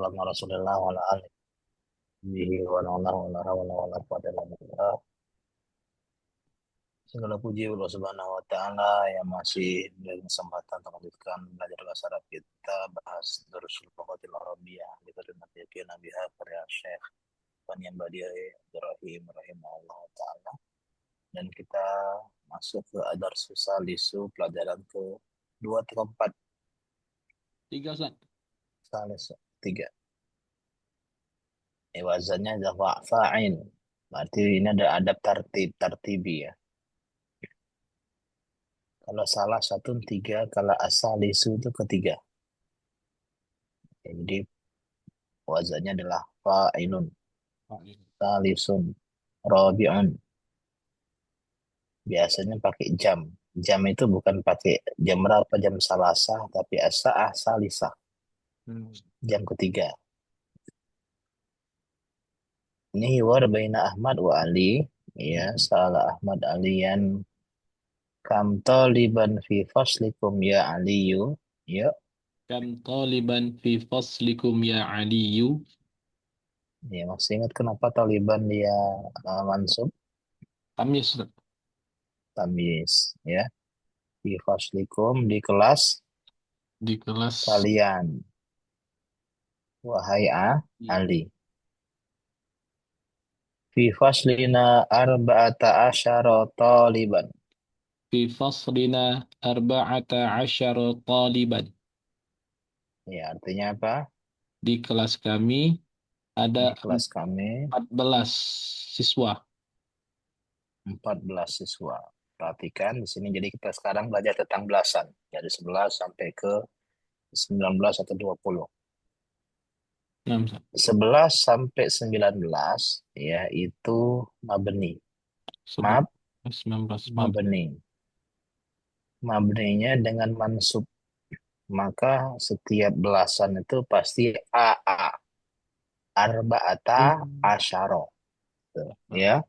wassalamu ala Rasulillah wa ala alihi wa ala wala hawla wala quwwata illa billah. Segala puji Allah Subhanahu wa taala yang masih memberi kesempatan untuk melanjutkan belajar bahasa Arab kita, bahas Darusul Lughatil Arabiyyah kita dengan Nabi karya Syekh Paniam Badiai Ibrahim rahimahullah taala, dan kita masuk ke Ad-Darsus Salisu, pelajaran ke 2 atau 4. 3 Ustaz. Salis 3. Wazannya adalah fa'in. Berarti ini ada adab tartibi ya. Kalau salah satu tiga, kalau asal isu itu ketiga. Jadi wazannya adalah fa'inun, salisun, rabi'un. Biasanya pakai jam. Jam itu bukan pakai jam berapa, jam salasa, tapi salisa, jam ketiga. Ini hiwar baina Ahmad wa Ali. Ya, salah Ahmad Aliyan. Kam taliban fi faslikum ya Aliyu. Ya, Kam taliban fi faslikum ya Aliyu. ya masih ingat kenapa Taliban dia mansub? Tamyiz Ustaz. Tamyiz, ya. Fi faslikum, di kelas Di kelas kalian. Wahai Ali. Fi faslina arba'ata asyara taliban. fi faslina arba'ata asyara taliban. Ya, artinya apa? Di kelas kami ada Di kelas kami 14 siswa. 14 siswa. Perhatikan di sini, jadi kita sekarang belajar tentang belasan. Dari 11 sampai ke 19 atau 20. Nah, Ustaz. 11 sampai 19 ya itu mabni. Mab 19 mabni. Mabninya dengan mansub. Maka setiap belasan itu pasti AA. Arba'ata asyara. Tuh, ya.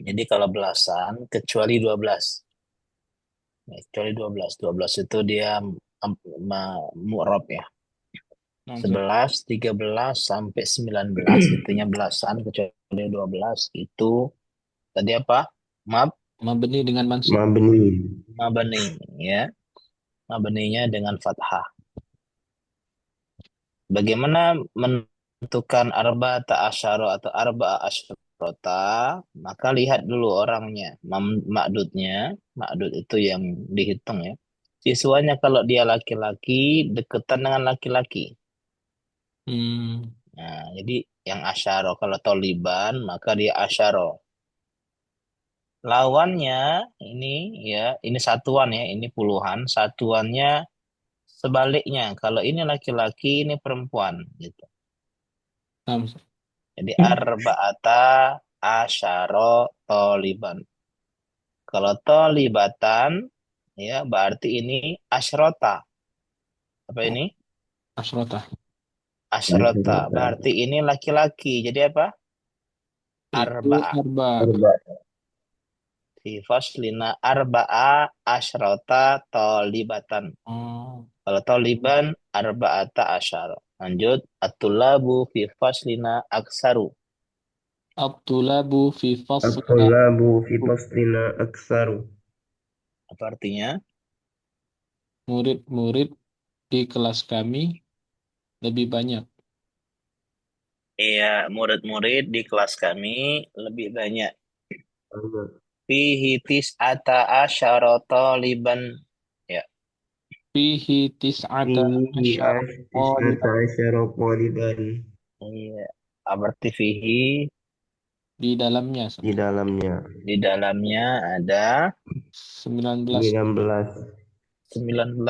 Jadi kalau belasan kecuali 12. Ya, kecuali 12. 12 itu dia mu'rab ya. Nah, Ustaz. 11, 13 sampai 19 itunya belasan, kecuali 12 itu tadi apa? Mab Mabni dengan mansub. Mabni. mabni ya. Mabninya dengan fathah. Bagaimana menentukan arba ta'asyara atau arba asyarota? Maka lihat dulu orangnya, makdudnya. Makdud itu yang dihitung ya. Siswanya kalau dia laki-laki, deketan dengan laki-laki. Hmm. Nah, jadi yang asyaro. Kalau toliban, maka dia asyaro. Lawannya ini ya, ini satuan ya, ini puluhan. Satuannya sebaliknya. Kalau ini laki-laki, ini perempuan gitu. Nah, Ustaz. Jadi arba'ata asyara toliban. Kalau tolibatan ya berarti ini asyrota. Apa ini? Asrota. Asyrota. Berarti ini laki-laki. Jadi apa? Itu Arba'a. arba. Fi faslina arba'a asyrota tolibatan. Oh. Kalau toliban arba'ata asyara. Lanjut. At-tulabu fi faslina aksaru. At-tulabu fi faslina. At-tulabu fi faslina aksaru. Apa artinya? Murid-murid di kelas kami lebih banyak. Iya, murid-murid di kelas kami lebih banyak. Fihi tis'ata asyara taliban. Ya, Fihi tis'ata Fihi asyara tis'ata taliban. asyara qaliban. iya. Berarti fihi Di dalamnya Di dalamnya di dalamnya ada 19 19 19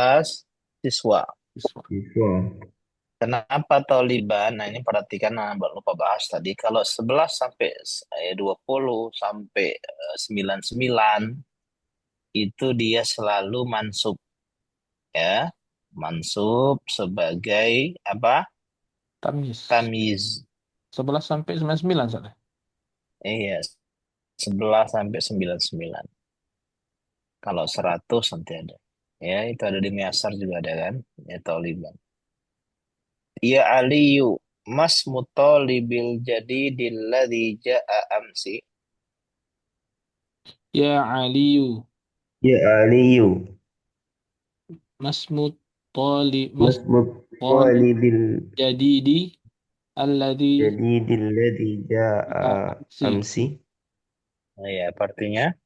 siswa. siswa. siswa. Kenapa taliban? Nah, ini perhatikan, lupa bahas tadi. Kalau 11 sampai 20 sampai 99 itu dia selalu mansub ya. Mansub sebagai apa? Tamyiz. Tamyiz. 11 sampai 99 salah. Iya, 11 sampai 99. Kalau 100 nanti ada. Ya, itu ada di Miasar juga ada kan. Ya, Taliban. Ya Aliyu, mas mutalibil jadidil ladzi ja'a amsi. Ya Aliyu. Ya Aliyu. Masmu mas Masmud tali walibil jadidi alladhi jadidil ladzi ja'a amsi. amsi. Ya, artinya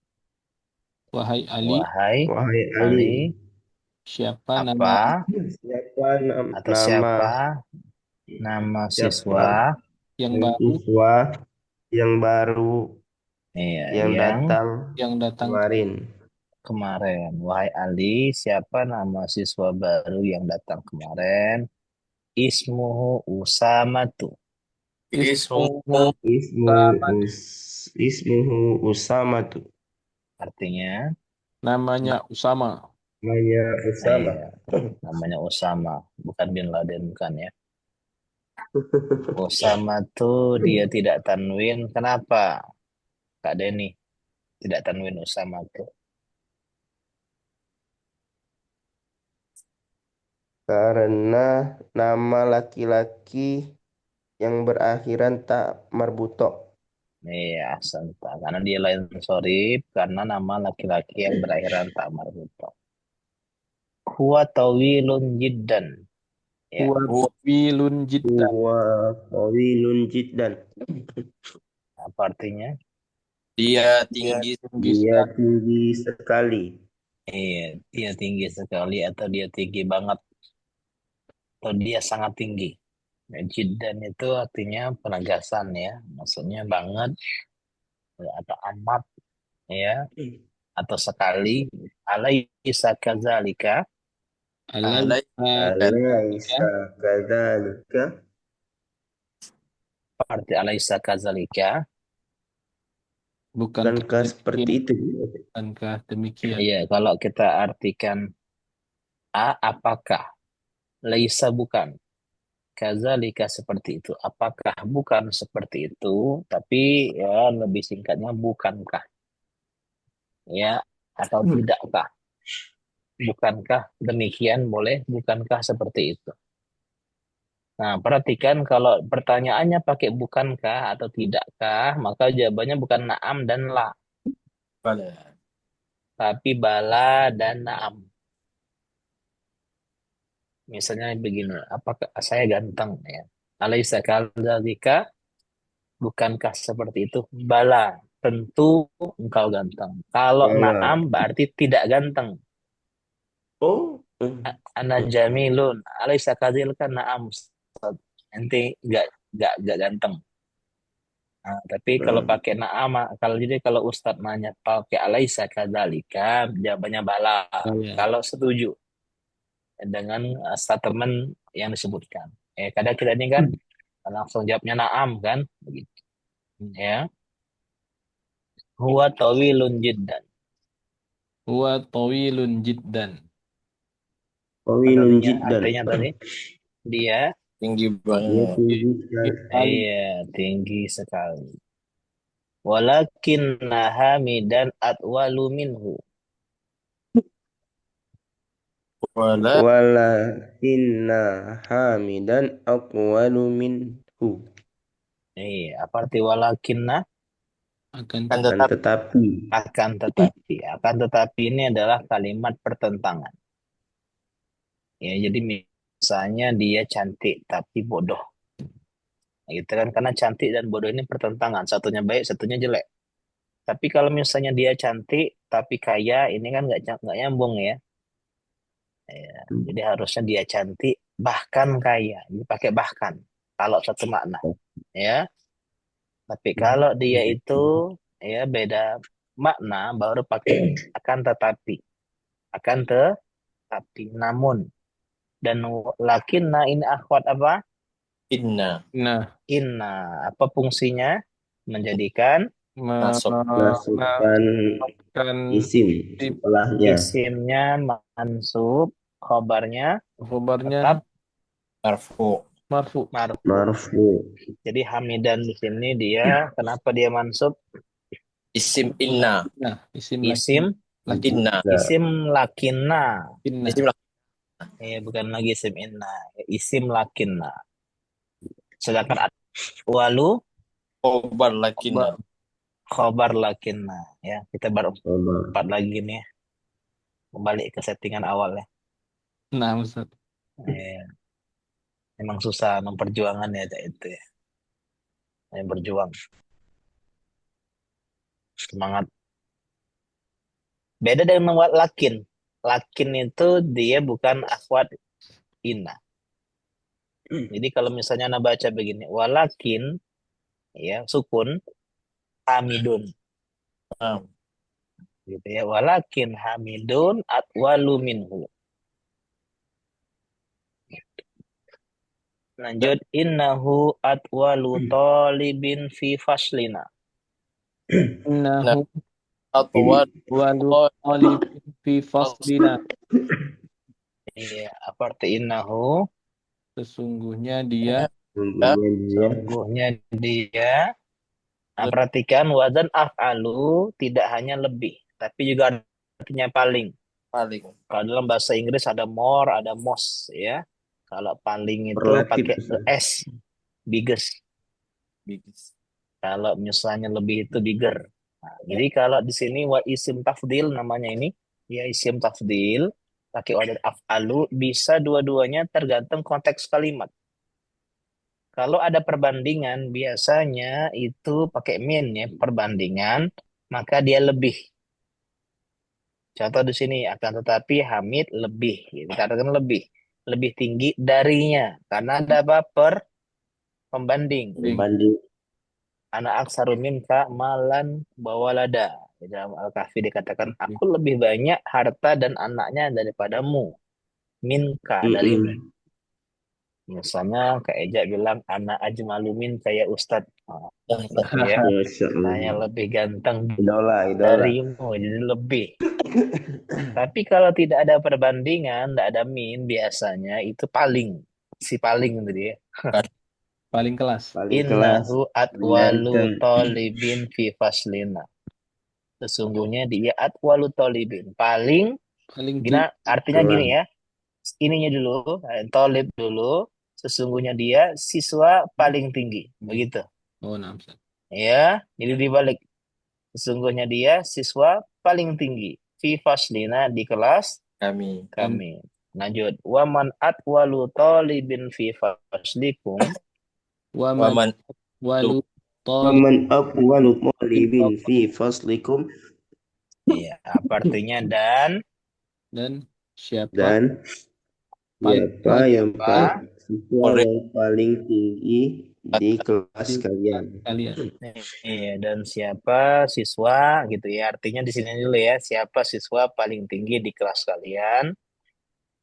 Wahai Ali, wahai Wahai Ali, Ali, siapa nama apa siapa atau nama siapa nama siapa siswa yang baru siswa yang baru yang yang datang yang datang kemarin? kemarin? Wahai Ali, siapa nama siswa baru yang datang kemarin? Ismuhu Usamatu. ismuhu Ismu Samad. ismuhu Usamatu. Artinya, Namanya Usama. Namanya Usama. iya, namanya Usama, bukan Bin Laden, bukan ya. Usama tuh dia tidak tanwin. Kenapa, Kak Denny? Tidak tanwin Usama tuh. Karena nama laki-laki yang berakhiran tak marbuto. Iya, santa. Karena dia lain sorib, karena nama laki-laki yang berakhiran tak marbuto. Huwa tawilun jiddan. Ya, Huwa tawilun jiddan. Huwa tawilun jiddan. apa artinya? Dia Dia tinggi tinggi Dia sekali. tinggi sekali. Iya, dia tinggi sekali atau dia tinggi banget atau dia sangat tinggi. Ya, jiddan itu artinya penegasan ya, maksudnya banget atau amat ya atau sekali. Alaisa kadzalika. Alaika kadzalika. Alaysa kadzalika? Arti alaisa kadzalika. Bukankah Bukankah seperti demikian? itu? Bukankah demikian? Iya, kalau kita artikan apakah, laisa bukan, kadzalika seperti itu. Apakah bukan seperti itu? Tapi ya lebih singkatnya bukankah ya atau tidakkah? Bukankah demikian boleh? Bukankah seperti itu? Nah, perhatikan kalau pertanyaannya pakai bukankah atau tidakkah, maka jawabannya bukan naam dan la, pada tapi bala dan naam. Misalnya begini, apakah saya ganteng ya? Alaisa kadzalika, bukankah seperti itu? Bala, tentu engkau ganteng. Kalau naam Bala. berarti tidak ganteng. Oh, Ana jamilun. Alaisa kadzalika, naam. Ustaz. Nanti nggak ganteng. Nah, tapi kalau pakai naam, kalau Ustadz nanya pakai alaisa kadzalika, jawabannya bala. Saya. Kalau setuju dengan statement yang disebutkan. Kadang kita ini kan langsung jawabnya naam kan, begitu. Ya, huwa tawilun jiddan. Huwa tawilun jiddan. Apa tawilun tadinya? jiddan. Artinya tadi dia tinggi Dia banget. tinggi sekali. Sekali. iya tinggi sekali. Walakin hamidan atwalu minhu. Wala Walakinna hamidan aqwalu minhu. Apa arti walakinna? Akan kan Kan tetap tetapi. Akan tetapi ini adalah kalimat pertentangan. Ya, jadi misalnya dia cantik tapi bodoh. Nah, gitu kan, karena cantik dan bodoh ini pertentangan, satunya baik, satunya jelek. Tapi kalau misalnya dia cantik tapi kaya, ini kan nggak nyambung ya. Ya, jadi harusnya dia cantik bahkan kaya. Ini pakai bahkan. Kalau satu makna, ya. Tapi kalau dia itu ya beda makna, baru pakai akan tetapi. Akan tetapi, namun. Dan lakinna ini akhwat apa? inna nah Inna. Apa fungsinya? Menjadikan masuk Masukkan menafikan isim setelahnya. isimnya mansub, khobarnya khobarnya tetap marfu marfu. marfu. Marfu. Jadi Hamidan di sini dia kenapa dia mansub? isim inna Nah, isim laki Isim laki inna Nah, isim lakinna. inna. isim Ya, bukan lagi isim inna, isim lakinna. Sedangkan walu Khobar lakinna. khobar lakinna. Ya, kita baru Khobar. 4 lagi nih ya. Kembali ke settingan awal ya. Nah, Ustaz. Ya, emang susah memperjuangkan ya Cak, itu ya. Yang berjuang. Semangat. Beda dengan lakin. Lakin itu dia bukan akhwat inna. Jadi kalau misalnya Anda baca begini, walakin ya sukun hamidun Nah, gitu ya. Walakin hamidun atwalu minhu. Lanjut innahu atwalu talibin fi faslina. nah, Innahu atwal walu talibin fi faslina. Iya, apa arti innahu? Sesungguhnya dia Sungguhnya dia Sungguhnya dia. Nah, perhatikan wazan af'alu tidak hanya lebih, tapi juga artinya paling. paling Kalau dalam bahasa Inggris ada more, ada most ya. Kalau paling itu relatif. pakai S, biggest. biggest. Kalau misalnya lebih itu bigger. Nah, jadi kalau di sini wa isim tafdil namanya ini, ya isim tafdil pakai wazan af'alu bisa dua-duanya tergantung konteks kalimat. Kalau ada perbandingan biasanya itu pakai min ya, perbandingan, maka dia lebih. Contoh di sini akan tetapi Hamid lebih, gitu. Dikatakan lebih tinggi darinya karena ada apa pembanding. Pembanding. Anak aksaru minka malan bawalada. Di dalam Al-Kahfi dikatakan aku lebih banyak harta dan anaknya daripadamu. Minka darimu. Mm-mm. Misalnya Kak Eja bilang anak ajmalumin kayak Ustadz. Oh, gitu ya. Masya Saya Allah. lebih ganteng Idola, idola. darimu, jadi lebih. Tapi kalau tidak ada perbandingan, tidak ada min, biasanya itu paling. Si paling itu dia. paling kelas. Paling kelas. Innahu Paling atwalu ganteng. talibin fi faslina. Sesungguhnya dia atwalu talibin. Paling, Paling gina, tinggi. artinya gini Kelas. ya. Ininya dulu, talib dulu. Sesungguhnya dia siswa paling tinggi. Begitu. Oh, nah, Ustaz. Ya, jadi dibalik. Sesungguhnya dia siswa paling tinggi. Fi faslina di kelas Kami. kami. Lanjut. Waman atwalu talibin fi faslikum. Waman Waman walu talib Waman aqwalu talibin fi faslikum. Iya, apa artinya dan siapa Dan paling siapa yang Pak? siswa yang paling tinggi di kelas di kalian. kalian. Iya, dan siapa siswa gitu ya. Artinya di sini dulu ya, siapa siswa paling tinggi di kelas kalian?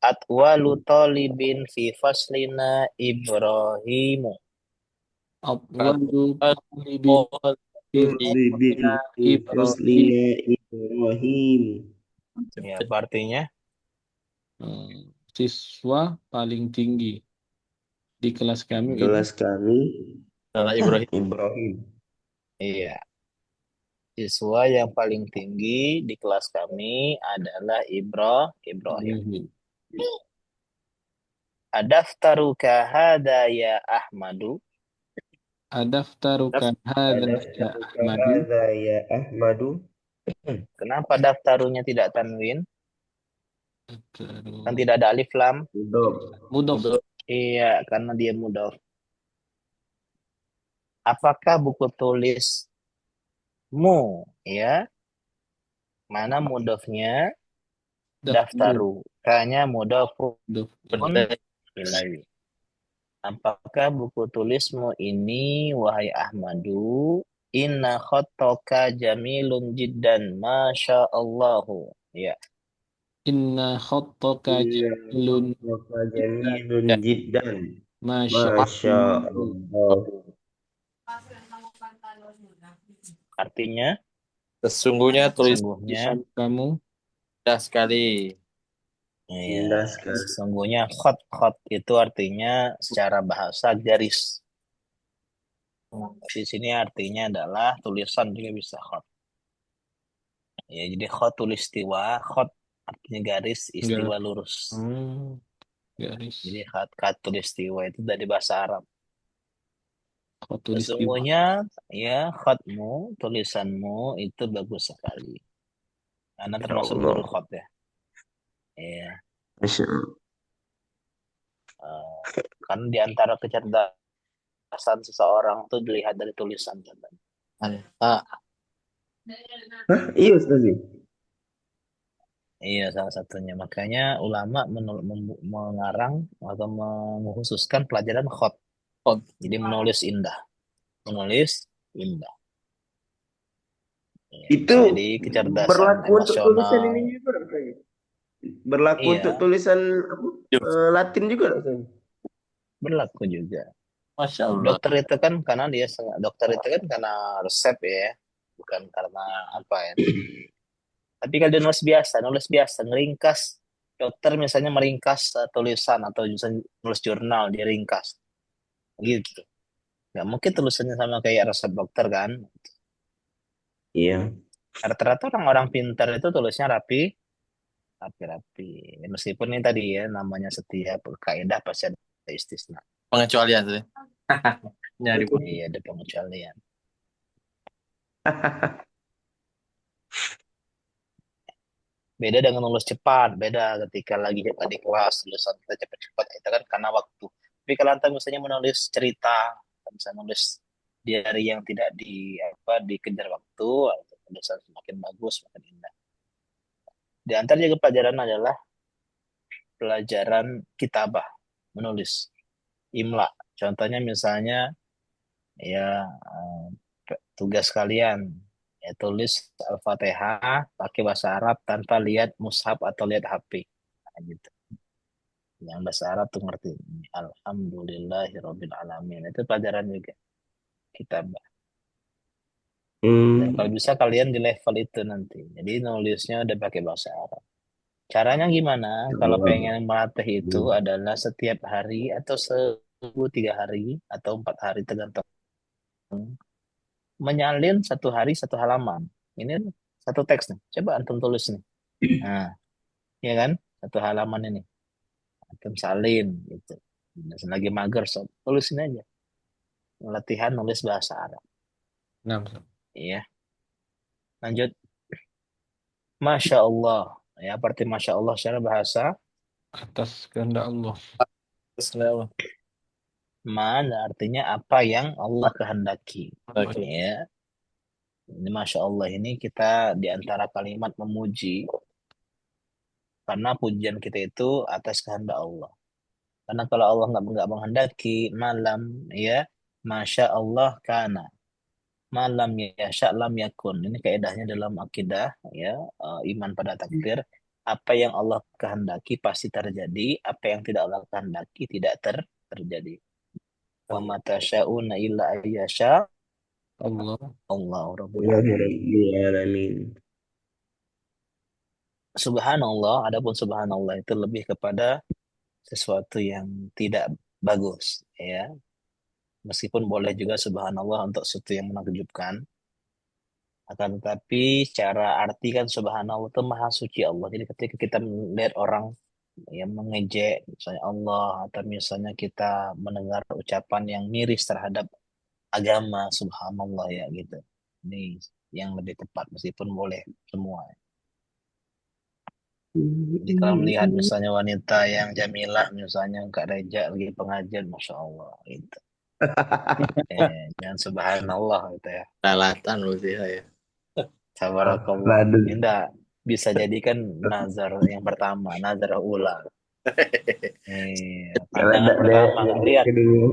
Atwalu talibin fi faslina Ibrahimu. Walu talibin fi Talibin faslina fi Ibrahim. faslina Ibrahim. Ya, apa artinya? Siswa paling tinggi di kelas kami itu Kelas kami adalah Ibrahim. Ibrahim. Iya, siswa yang paling tinggi di kelas kami adalah Ibrahim. Ibrahim. Adaftaruka hada ya Ahmadu. Adaftaruka hadza ya Ahmadu. Hadza ya Ahmadu. Kenapa daftarunya tidak tanwin? Kan tidak ada alif lam. Mudhof. Iya, karena dia mudhof. Apakah buku tulismu? Ya, mana mudhofnya? Daftaru. Kayaknya mudhofun Mudhof. ilaihi. Apakah buku tulismu ini, wahai Ahmadu? Inna khotoka jamilun jiddan, masya Allahu. Ya, Inna khattaka jamilun Jamilun jiddan. masya Masya Allah. Allah. artinya Sesungguhnya tulisan sesungguhnya, Kamu indah sekali. ya, Indah sekali. sesungguhnya khot itu artinya secara bahasa garis. Di sini artinya adalah tulisan juga bisa khot. Ya, jadi khot tulistiwa, khot artinya garis, istiwa lurus. Garis. Jadi khatulistiwa itu dari bahasa Arab. Khatulistiwa. Sesungguhnya ya khatmu, tulisanmu itu bagus sekali. Karena termasuk Allah. guru khat ya. Iya. Masya Allah. Karena di antara kecerdasan seseorang itu dilihat dari tulisan katanya. Ah, Hah? Iya Ustaz. Iya, salah satunya. Makanya ulama mengarang atau mengkhususkan pelajaran khat. Khat. Jadi menulis indah. Menulis indah. Ya, Itu bisa jadi kecerdasan berlaku untuk tulisan emosional. ini juga Ustaz. Berlaku untuk Iya, tulisan Latin juga Ustaz. berlaku juga. Masya Allah. Dokter itu kan karena dokter itu kan karena resep ya, bukan karena apa ya. Tapi kalau dia nulis biasa, ngeringkas. Dokter misalnya meringkas tulisan atau misalnya nulis jurnal, dia ringkas. Gitu. Nggak mungkin tulisannya sama kayak resep dokter kan. Iya. Rata-rata orang-orang pintar itu tulisnya rapi, rapi-rapi. Ya, meskipun ini tadi ya, namanya setiap kaidah pasti ada istisna. Pengecualian tuh. Nyari pun. Iya, ada pengecualian. Beda dengan nulis cepat, beda ketika lagi di kelas, tulisan kita cepat-cepat, itu kan karena waktu. Tapi kalau anda misalnya menulis cerita, bisa nulis diary yang tidak dikejar waktu, itu tulisan semakin bagus, semakin indah. Di antara juga pelajaran adalah pelajaran kitabah, menulis, imla. Contohnya misalnya ya tugas kalian ya tulis Al-Fatihah pakai bahasa Arab tanpa lihat mushaf atau lihat HP. Nah, gitu. Yang bahasa Arab tuh ngerti. Alhamdulillahirabbil alamin. Itu pelajaran juga kitabah. Dan kalau bisa kalian di level itu nanti. Jadi nulisnya udah pakai bahasa Arab. Caranya gimana? Kalau pengen melatih itu adalah setiap hari atau seminggu 3 hari atau 4 hari tergantung menyalin 1 hari 1 halaman. Ini satu teks nih. Coba antum tulis nih. Nah, ya kan? 1 halaman ini. Antum salin gitu. Lagi mager, so, tulisin aja. Latihan nulis bahasa Arab. Nah, Iya. Lanjut. Masya Allah. Ya, berarti Masya Allah secara bahasa. atas kehendak Allah. Bismillah. Mana artinya apa yang Allah kehendaki. Oke. Ya. Ini Masya Allah ini kita di antara kalimat memuji. Karena pujian kita itu atas kehendak Allah. Karena kalau Allah nggak menghendaki malam ya, masya Allah kana malam ya lam yakun. Ini kaidahnya dalam akidah ya, iman pada takdir. Apa yang Allah kehendaki pasti terjadi, apa yang tidak Allah kehendaki tidak terjadi. Wa ma tasyauna illa ayyasha Allah. Allah rabbul alamin. Alamin. Subhanallah, adapun subhanallah itu lebih kepada sesuatu yang tidak bagus ya. Meskipun boleh juga subhanallah untuk sesuatu yang menakjubkan. Akan tetapi secara arti kan subhanallah itu maha suci Allah. Jadi ketika kita melihat orang yang mengejek misalnya Allah atau misalnya kita mendengar ucapan yang miris terhadap agama subhanallah ya gitu. Ini yang lebih tepat meskipun boleh semua. Jadi kalau melihat misalnya wanita yang jamilah misalnya Kak Reja lagi pengajian Masya Allah gitu. Jangan subhanallah gitu ya. Salatan berarti saya. Tabarakallah. Indah bisa jadikan nazar yang pertama, nazar ula. Pandangan pertama nggak lihat.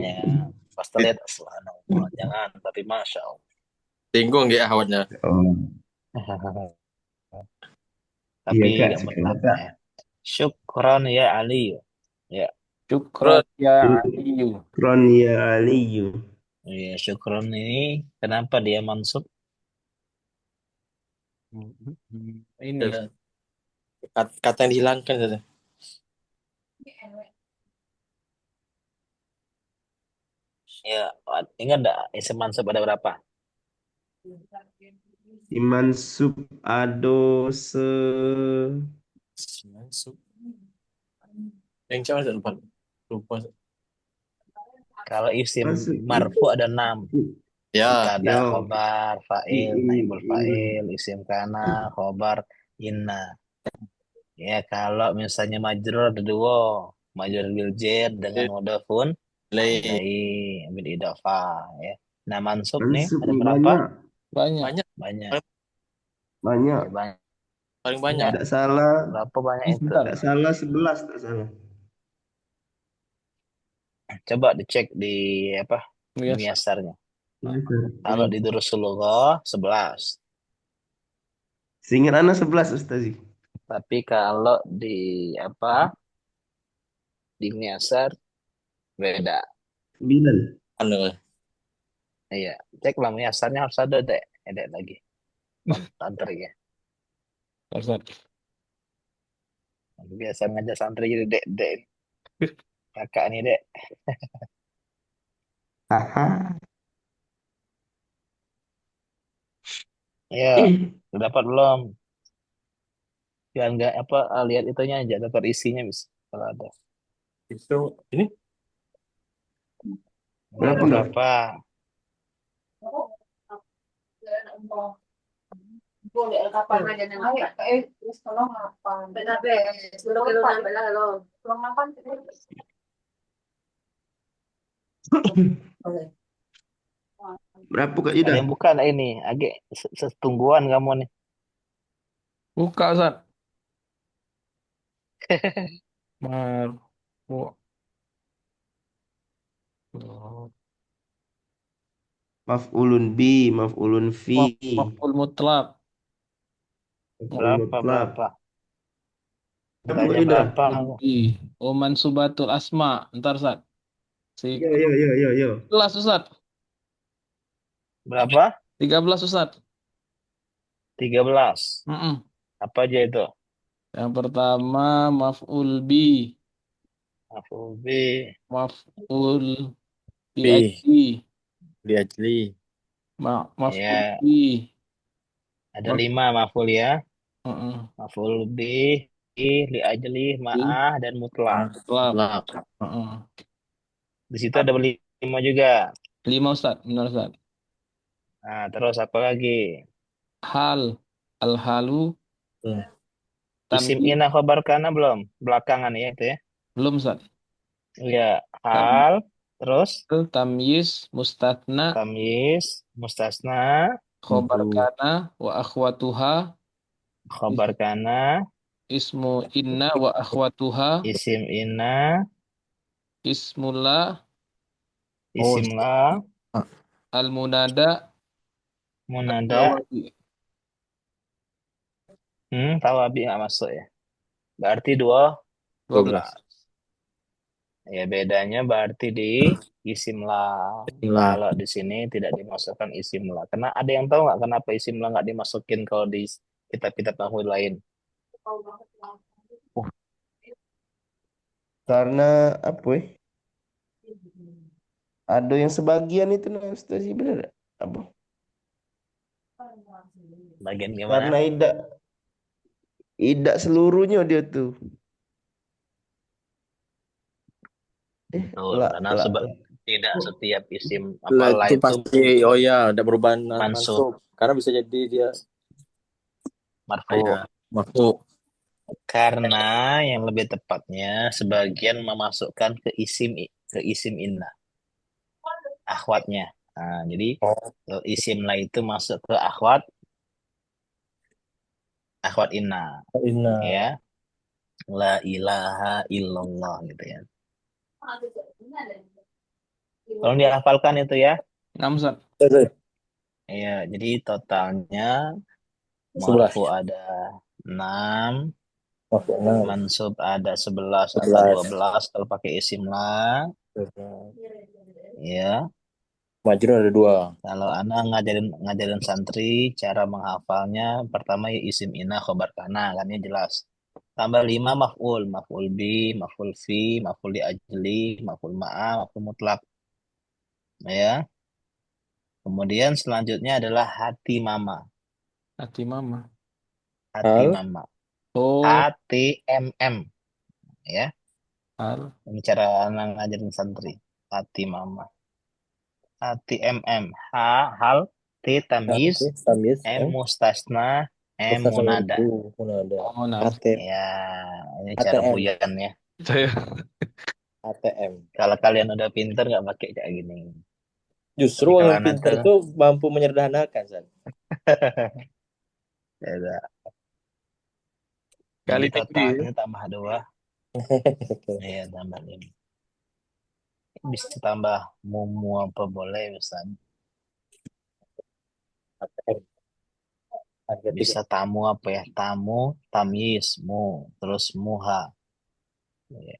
Ya, pas lihat subhanallah. Jangan, tapi masya Allah. Tinggung nggak awalnya. Tapi Iya, Kak, nggak sekarang, mutlak Kak. ya. Syukran ya Ali. Ya, Syukran ya Aliyu. Kron ya Aliyu. ya syukran ini kenapa dia mansub? Ini Kata yang dihilangkan saja. Ya, ingat enggak isim mansub ada berapa? Iman sub ado Masuk. Yang cewek saya lupa. Lupa. Kalau isim Masuk. marfu ada 6. Ya. Mubtada, Yo. khobar, fa'il, naibul fa'il, isim kana, khobar, inna. Ya, kalau misalnya majrur ada 2. Majrur bil jar dengan mudhafun Lain. ilaih bil idhofah ya. Nah, mansub nih Mansub ada nih berapa? Banyak. Banyak. Banyak. Banyak. Ya, banyak. Paling banyak. Tidak salah. Berapa banyak itu? Bentar. Tidak salah 11. Tidak salah. Coba dicek di apa? Biasa. Miasarnya. Yes, Kalau di Durusulullah 11. Seingat Ana 11 Ustazi. Tapi kalau di apa? Di Miasar beda. 9. Anu. Iya, cek lah Miasarnya harus ada dek, ada lagi. Santri ya. Ustaz. Biasa ngajak santri jadi dek. Kakak nih dek. Haha. Ya, udah dapat belum? Jangan nggak apa lihat itunya aja, dapat isinya bisa kalau ada. Itu ini Nggak ada Berapa? berapa? Boleh kapan aja nanti. Terus tolong apa? Benar belum belum makan. Oke. Berapa Kak Ada Yuda? yang bukan ini, agak setungguan kamu nih. Buka, Ustaz. Marfu. Maf'ulun bi, maf'ulun fi. Maf'ul mutlak. Maf'ul mutlaq. Berapa? Berapa Kak Tanya Yuda? berapa kamu? Oh, mansubatul asma. Ntar, Ustaz. Yo, yo, yo, yo, yo. 13, Ustaz. Berapa? 13, Ustaz. 13. Mm-mm. Apa aja itu? Yang pertama maf'ul bi, Maf'ul bi, maf'ul bi Bi. ajli, Diajli. maf'ul ya bi. ada 5 maf'ul ya. Mm-mm. Maf'ul bi, li ajli, ma'ah dan mutlak. Mutlak. Lak. Mm-mm. Di situ ada 5 juga. 5, Ustaz. Benar, Ustaz. Nah, terus apa lagi? Hal, al-halu, Hmm. Isim tamyiz. ina khobar kana belum? Belakangan ya itu ya. Belum, Ustaz. Ya, hal, terus Tamyiz, mustatna, tamyiz, mustasna, khobar Untuk kana, wa akhwatuha, khobar kana, ismu inna wa akhwatuha, isim ina, ismullah, Oh, isim la, al-munada, munada, al-jawabi. tawabi nggak masuk ya. Berarti 12. 12. Ya, bedanya berarti di isim la. lah. Kalau di sini tidak dimasukkan isim la. Karena ada yang tahu nggak kenapa isim la nggak dimasukin kalau di kitab-kitab nahwu lain? Karena apa ya? Ada yang sebagian itu nah Ustazi benar. Apa? Bagian Karena gimana? tidak seluruhnya dia tuh. Betul, Lah, karena lah. tidak setiap isim Lah apalah itu itu pasti oh ya ada perubahan mansub, mansub. Karena bisa jadi dia marfu. ya masuk. Karena yang lebih tepatnya sebagian memasukkan ke isim inna, akhwatnya. Nah, jadi Oh, isim la itu masuk ke akhwat inna, Ina. ya. La ilaha illallah gitu ya. Tolong dihafalkan itu ya. 6, Ustaz. Ya, jadi totalnya 11. marfu ada 6, Masuk 6. mansub ada 11 atau 11. 12 kalau pakai isim la, ya. Majrur ada 2. Kalau anak ngajarin santri cara menghafalnya, pertama ya isim ina khobar kana, kan ya jelas. Tambah 5 maf'ul bi, maf'ul fi, maf'ul di ajli, maf'ul ma'a, maf'ul mutlak. Ya. Kemudian selanjutnya adalah hati mama. Hati mama. Hati Hal. mama. Oh, HTMM ya. hal. Ini cara anak ngajarin santri. Hati mama. HTMM. Hal. T tamyiz. Oke, tamis, M mustasna. M Ustaz sama munada. itu pun ada. Oh, nah. Ya, ini cara ATM, buyan ya. Saya ATM. Kalau kalian udah pinter nggak pakai kayak gini. Justru Tapi kalau orang anak pintar tuh tuh mampu menyederhanakan, San. ya udah. Jadi kali tinggi. totalnya tambah 2. Iya, tambah 5. Bisa tambah mumu apa boleh bisa. ATM. Harga tiket. Bisa tamu apa ya? Tamu, tamyiz, mu, terus muha. Ya,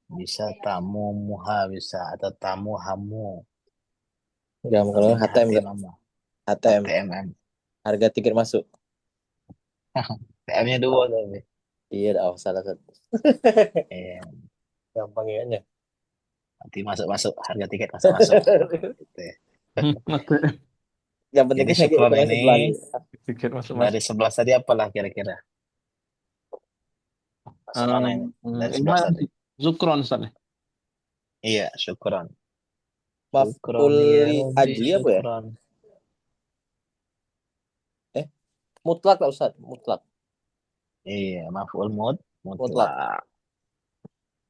bisa tamu muha bisa atau tamu hamu. Enggak, kalau Ini HTM hati enggak. mama. HTM. HTMM. Harga tiket masuk. TM-nya 2 tapi. Iya, oh, salah satu. Iya, Gampang ya. nanti masuk-masuk harga tiket masuk-masuk. Gitu ya. Yang penting Jadi kan kayak syukron ekonomi ini belanja. Tiket masuk-masuk. dari 11 tadi apalah kira-kira? Masuk mana ini? Dari 11 Iman tadi. Zukron, Ustaz. Iya, syukron. Maf'ul Syukron ya Rabbi, ajli apa ya? syukron. Mutlak lah Ustaz, mutlak. Iya, maf'ul Mutlak. mutlak.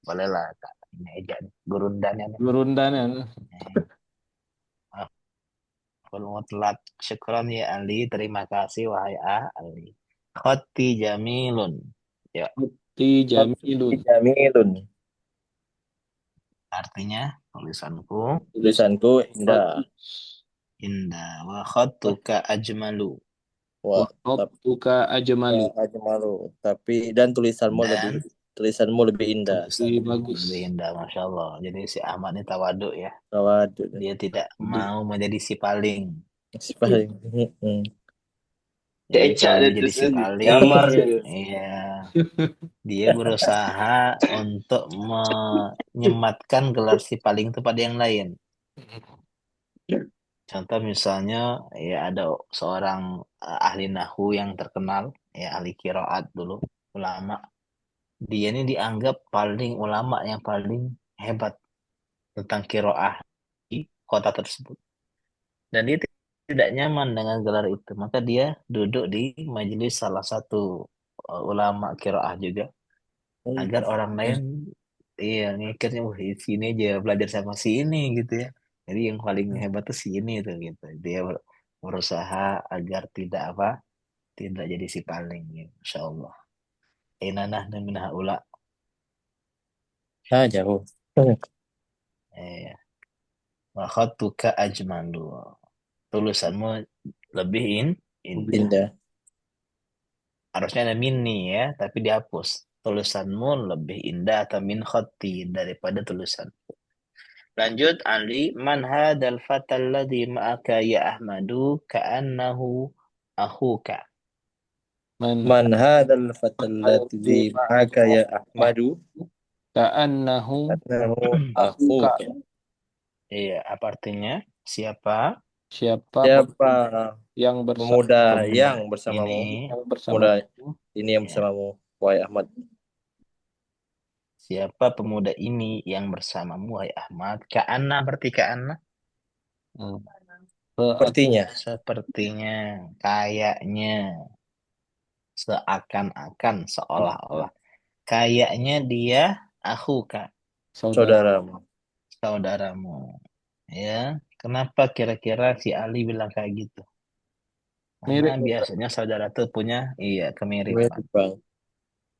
Boleh lah, Kak. Ini aja nih, gurundannya nih. Gurundannya. Maf'ul mutlak. Syukron ya Ali, terima kasih wahai Ali. Khoti jamilun. Ya, Ti Jamilun. Jamilun. artinya tulisanku Tulisanku indah. indah. Wa khottuka ajmalu. Wah, Waktuka ajmalu. aja malu. Tapi dan Dan tulisanmu lebih indah. Lebih tulisanmu bagus. lebih indah, Masya Allah. Jadi si Ahmad ini tawaduk ya. Tawaduk. Dia tidak mau menjadi si paling. Si paling. Jadi kalau dia jadi si paling, Nyamar dia. iya, dia berusaha untuk menyematkan gelar si paling itu pada yang lain. Contoh misalnya, ya ada seorang ahli nahu yang terkenal, ya ahli kiroat dulu, ulama. Dia ini dianggap paling ulama yang paling hebat tentang kiroah di kota tersebut. Dan dia tidak nyaman dengan gelar itu. Maka dia duduk di majelis salah satu ulama kiroah juga. Agar orang lain iya ngikirnya, wah di sini aja belajar sama si ini gitu ya. Jadi yang paling hebat tuh si ini tuh gitu. Dia berusaha agar tidak apa, tidak jadi si paling gitu. Insya Allah. Inanah dan minah ula. Ah, jauh. Eh, wa khatuka ajmalu. Tulisanmu lebih indah. Indah. Harusnya ada mini ya, tapi dihapus. Tulisanmu lebih indah atau min khatti daripada tulisan. Lanjut Ali, man hadzal fatal ladzi ma'aka ya Ahmadu ka'annahu akhuka. Man hadzal fatal ladzi ma'aka ya Ahmadu? Ka'annahu Annahu akhuka. akhuka. Iya, apa artinya? Siapa Siapa Siapa yang bersama pemuda pemuda yang bersamamu? ini? yang Pemuda bersamamu? ini yang Ya, bersamamu, wahai Ahmad. siapa pemuda ini yang bersamamu, wahai Ahmad? Ka'anna berarti ka'anna? Hmm. Sepertinya. Sepertinya, kayaknya, seakan-akan, seolah-olah. Kayaknya dia akhuka, Saudara. Saudaramu. saudaramu. Ya, kenapa kira-kira si Ali bilang kayak gitu? Karena Mirip. biasanya saudara tuh punya iya kemiripan. Mirip, Bang.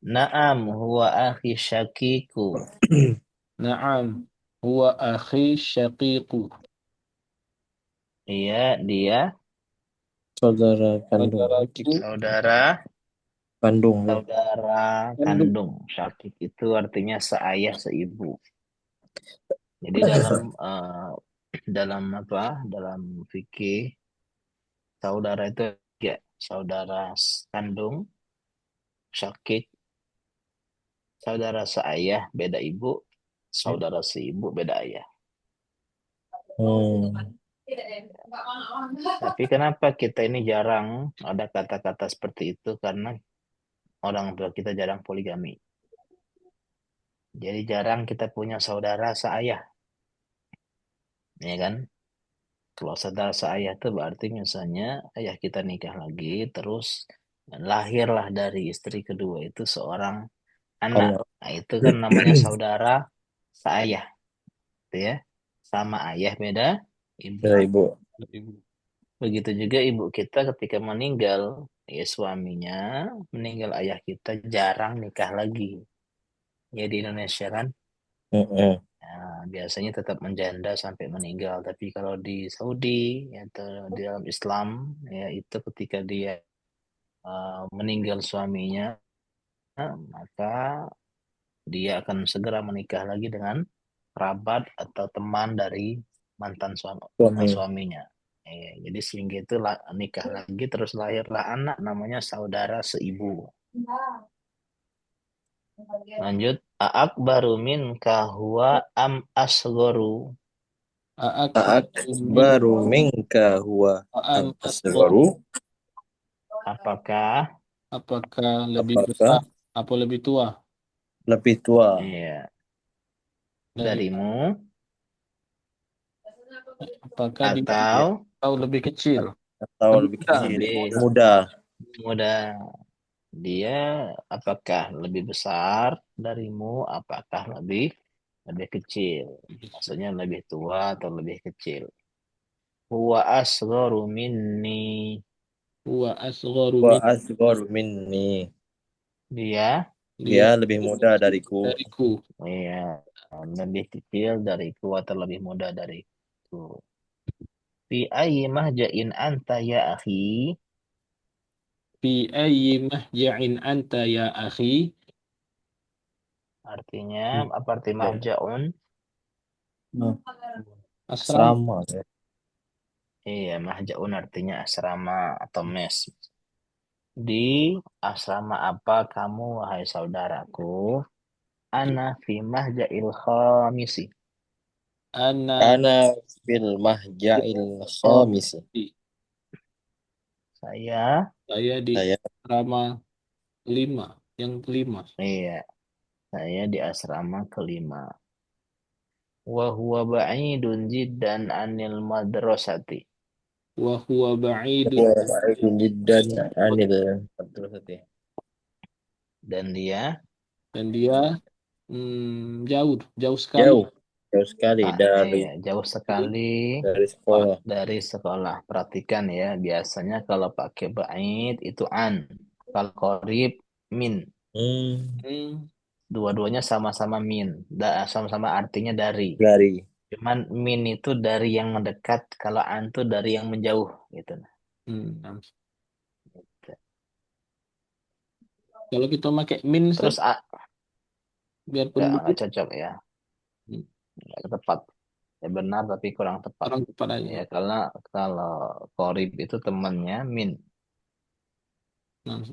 Naam huwa akhi syakiku. Naam. Huwa akhi syaqiqu. Iya, dia Saudara kandung. Saudaraku saudara Kandung. saudara kandung. kandung. Syakik itu artinya seayah seibu. Jadi dalam dalam apa? Dalam fikih saudara itu ya saudara kandung, syakik, saudara seayah beda ibu, saudara seibu beda ayah. Hmm. Tapi kenapa kita ini jarang ada kata-kata seperti itu? Karena orang tua kita jarang poligami. Jadi jarang kita punya saudara seayah, ya kan? Kalau saudara seayah itu berarti misalnya ayah kita nikah lagi, terus lahirlah dari istri kedua itu seorang anak. Anak Nah, itu kan namanya saudara seayah, gitu ya. Sama ayah beda ibu. dari ibu. Begitu juga ibu kita ketika meninggal, ya suaminya meninggal ayah kita jarang nikah lagi. Ya di Indonesia kan, Mm-mm. biasanya tetap menjanda sampai meninggal. Tapi kalau di Saudi, ya, atau di dalam Islam, ya itu ketika dia meninggal suaminya, maka dia akan segera menikah lagi dengan kerabat atau teman dari mantan Suami. suaminya. Jadi sehingga itu nikah lagi terus lahirlah anak namanya saudara seibu. Lanjut, akbaru minka huwa am asgoru. Baru minka huwa am asgharu. Apakah Apakah lebih Apakah besar atau lebih tua lebih tua ya dari darimu apakah dia atau atau lebih kecil? atau Lebih lebih muda. kecil, lebih muda? muda? Dia apakah lebih besar darimu? Apakah lebih lebih kecil? Maksudnya lebih tua atau lebih kecil? Huwa asgharu minni. Huwa asgharu Wa asgharu minni. Dia Dia dia lebih muda dariku. dariku. ya lebih kecil dariku atau lebih muda dariku. Fi ayyi mahja'in anta ya akhi? Fi ayyi mahja'in anta ya akhi? Artinya apa arti mahja'un? Asrama. Asrama ya. Iya, mahja'un artinya asrama atau mes. Di asrama apa kamu, wahai saudaraku? Ana fi mahja'il khamisi. Ana Ana fil mahja'il khamisi. Saya, saya di Saya asrama 5, yang kelima. iya, saya di asrama kelima. Wa huwa ba'idun jiddan anil madrasati. Wa huwa ba'idun huwa ba'idun jiddan anil madrasati. Dan dia dan dia jauh, jauh sekali Jauh, jauh sekali jauh sekali dari sekolah. dari sekolah. Perhatikan ya, biasanya kalau pakai ba'id itu an. Kalau qorib min. Hmm, Dua-duanya sama-sama min. Sama-sama artinya dari. Dari Cuman min itu dari yang mendekat, kalau an itu dari yang menjauh gitu. hmm. Kalau kita pakai min Ustaz, Terus biarpun nggak dikit, cocok ya, hmm, nggak tepat. Ya benar tapi kurang tepat. orang tepat aja. Ya karena kalau korib itu temannya min. Nah,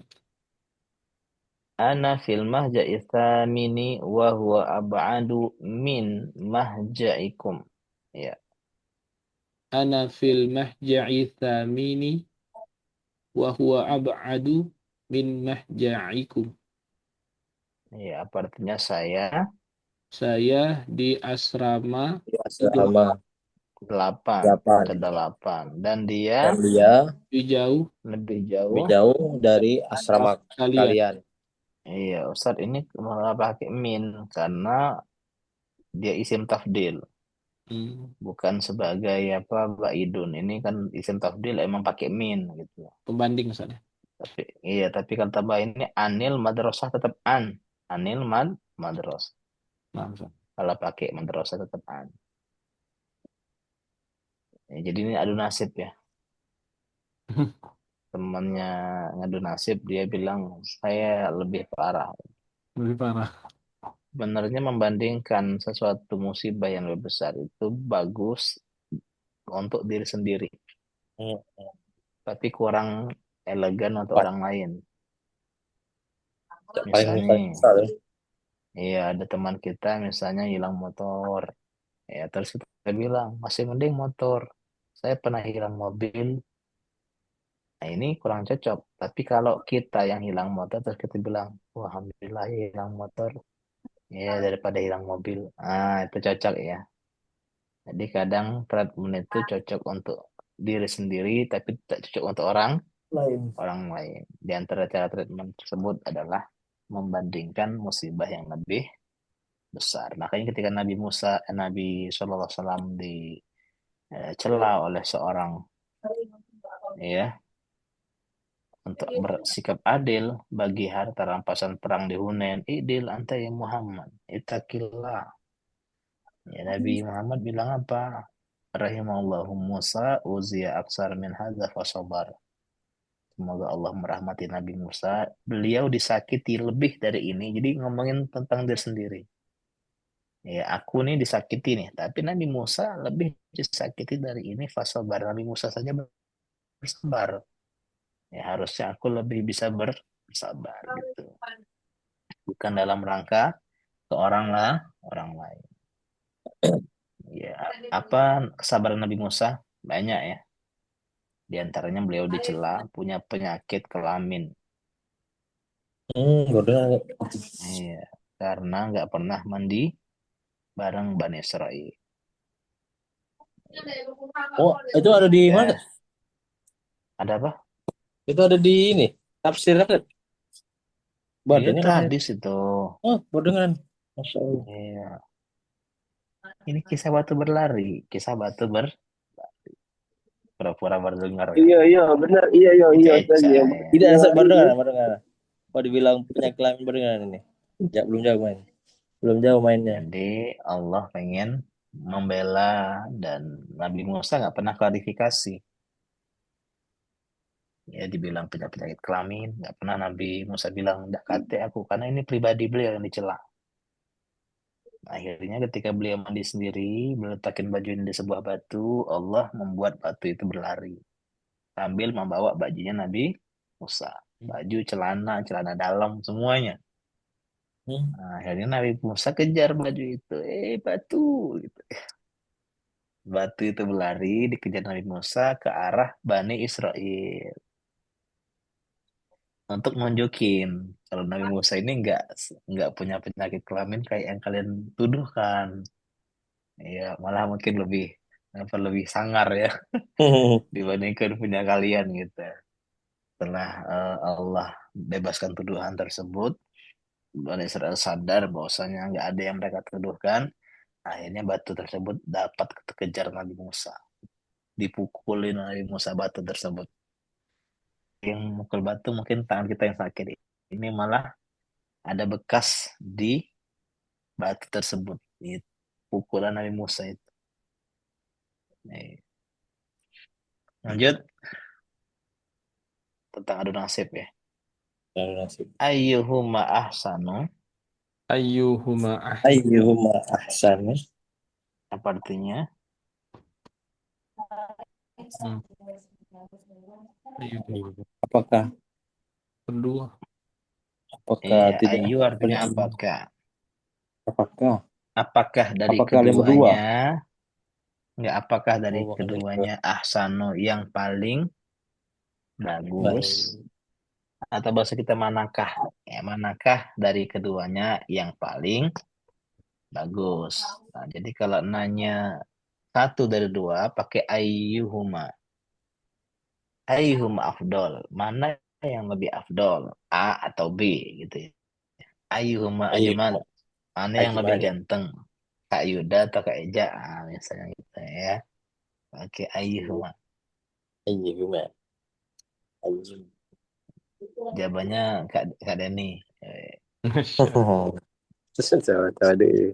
Ana fil mahja'i tsamini wa huwa ab'adu min mahja'ikum. Ya, ana fil mahja'i thamini wa huwa ab'adu min mahja'ikum. ya apa artinya saya Saya di asrama asrama 8 8 ke-8 dan dan dia dia lebih jauh lebih lebih jauh. jauh dari asrama kalian. kalian. Iya, Ustadz ini malah pakai min karena dia isim tafdil, Hmm, bukan sebagai apa baidun. Ini kan isim tafdil emang pakai min gitu. pembanding Ustaz. Tapi iya, tapi kalau tambah ini anil madrasah tetap an. Anil madros. Nah, Ustaz. Kalau pakai madrasah tetap an. Ya, jadi ini adu nasib ya. Temannya ngadu nasib, dia bilang saya lebih parah. Lebih parah. Sebenarnya membandingkan sesuatu musibah yang lebih besar itu bagus untuk diri sendiri, Hmm. tapi kurang elegan untuk Pa- orang lain. Paling Misalnya, kesal ya. iya ada teman kita misalnya hilang motor, ya terus kita bilang masih mending motor. Saya pernah hilang mobil, Nah, ini kurang cocok. Tapi kalau kita yang hilang motor terus kita bilang, wah alhamdulillah ya hilang motor, ya daripada hilang mobil. Ah, itu cocok ya. Jadi kadang treatment itu cocok untuk diri sendiri, tapi tidak cocok untuk Lain. orang lain. Di antara cara treatment tersebut adalah membandingkan musibah yang lebih besar. Makanya ketika Nabi Shallallahu Alaihi Wasallam dicela oleh seorang ya untuk bersikap adil bagi harta rampasan perang di Hunain, idil anta ya Muhammad, ittaqillah. Ya, Nabi Muhammad bilang apa? Rahimallahu Musa uziya aksar min hadza fasabar. Semoga Allah merahmati Nabi Musa. Beliau disakiti lebih dari ini. Jadi ngomongin tentang diri sendiri. Ya, aku nih disakiti nih. Tapi Nabi Musa lebih disakiti dari ini. Fasabar. Nabi Musa saja bersabar. Ya, harusnya aku lebih bisa bersabar gitu. Bukan dalam rangka ke orang lain. Ya, apa kesabaran Nabi Musa? Banyak ya. Di antaranya beliau dicela punya penyakit kelamin. Bodoh. Iya, karena nggak pernah mandi bareng Bani Israel. Oh, itu ada di mana? Ya, ada apa? Itu ada di ini. Tafsir apa? Iya, Badannya katanya. hadis itu. Oh, badangan. Masya Allah. Iya, ini kisah batu berlari, kisah batu pura-pura berdengar ya. Iya, iya, benar. Iya, iya, iya, Ustaz. Eca Ya. ya. Tidak, Iya, badangan, badangan. Oh, dibilang penyakit kelamin badangan ini. Ya, belum jauh main. Belum jauh mainnya. Jadi Allah pengen membela dan Nabi Musa nggak pernah klarifikasi. Ya dibilang penyakit kelamin, nggak pernah Nabi Musa bilang nggak kate aku karena ini pribadi beliau yang dicela. Akhirnya ketika beliau mandi sendiri, meletakkan baju ini di sebuah batu, Allah membuat batu itu berlari sambil membawa bajunya Nabi Musa. Baju, celana, celana dalam, semuanya. Hmm. Nah, akhirnya Nabi Musa kejar baju itu. Batu! Gitu. Batu itu berlari, dikejar Nabi Musa ke arah Bani Israel. Untuk nunjukin kalau Nabi Musa ini nggak punya penyakit kelamin kayak yang kalian tuduhkan. Ya, malah mungkin lebih sangar ya dibandingkan punya kalian gitu. Setelah Allah bebaskan tuduhan tersebut, Bani Israel sadar bahwasanya nggak ada yang mereka tuduhkan. Akhirnya batu tersebut dapat kejar Nabi Musa. Dipukulin Nabi Musa batu tersebut. Yang mukul batu mungkin tangan kita yang sakit. Ini malah ada bekas di batu tersebut. Itu pukulan Nabi Musa itu. Nih. Lanjut tentang adu nasib ya. Lalu nasib. Ayyuhuma ahsanu. Ayyuhuma Ayyuhuma ahsan. Apa artinya? ahsan. Ayyuhuma. Apakah Kedua. apakah Iya, tidak ayu artinya punya apakah? apakah Apakah dari apakah kalian berdua? keduanya? Enggak, apakah dari Oh, bukan dari keduanya ahsanu yang paling bagus? baik. Atau bahasa kita manakah? Ya, manakah dari keduanya yang paling bagus? Nah, jadi kalau nanya satu dari dua, pakai ayyuhuma. Ayyuhuma afdol. Mana yang lebih afdol? A atau B gitu ya. Ayyuhuma ajmal. Ayyuhuma Mana yang lebih ajmal. ganteng? Kak Yuda atau Kak Eja? Ah, misalnya gitu ya. Pakai ayyuhuma. Ayyuhuma ajmal. Jawabannya Kak Denny. Masya Allah. Sama deh.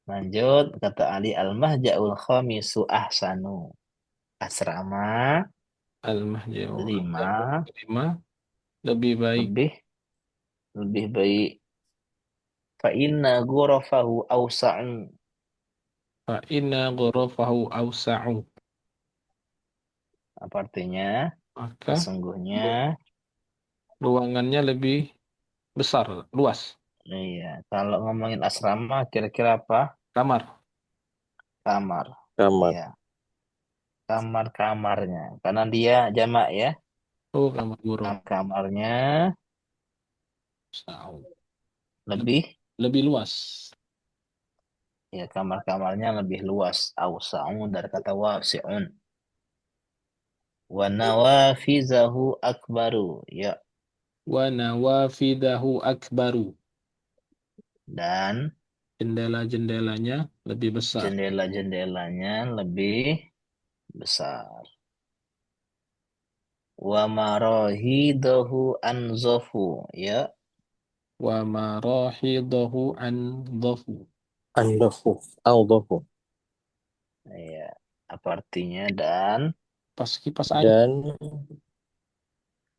Lanjut, kata Ali al-mahja'ul khamisu ahsanu. Asrama Al-mahja'u. 5 Lima. Lebih baik. lebih lebih baik. Fa inna ghurafahu awsa'u. Fa inna ghurafahu awsa'u. Apa artinya? Maka Sesungguhnya, ruangannya lebih besar, luas. iya. Kalau ngomongin asrama, kira-kira apa? Kamar. Kamar. Kamar. Iya. kamar-kamarnya. Karena dia jamak ya. Oh, kamar burung. Kamarnya Sau. lebih, Lebih luas. ya kamar-kamarnya lebih luas. Ausa'u dari kata wasi'un. Wa nawafizahu akbaru. Ya, Wa nawafidahu akbaru. dan Jendela-jendelanya lebih besar. jendela-jendelanya lebih besar. Wa marahidahu anzafu. Ya, Wa marahidahu anzafu. Andofu. Aldofu. ya. Apa artinya? Dan Pas kipas angin. Dan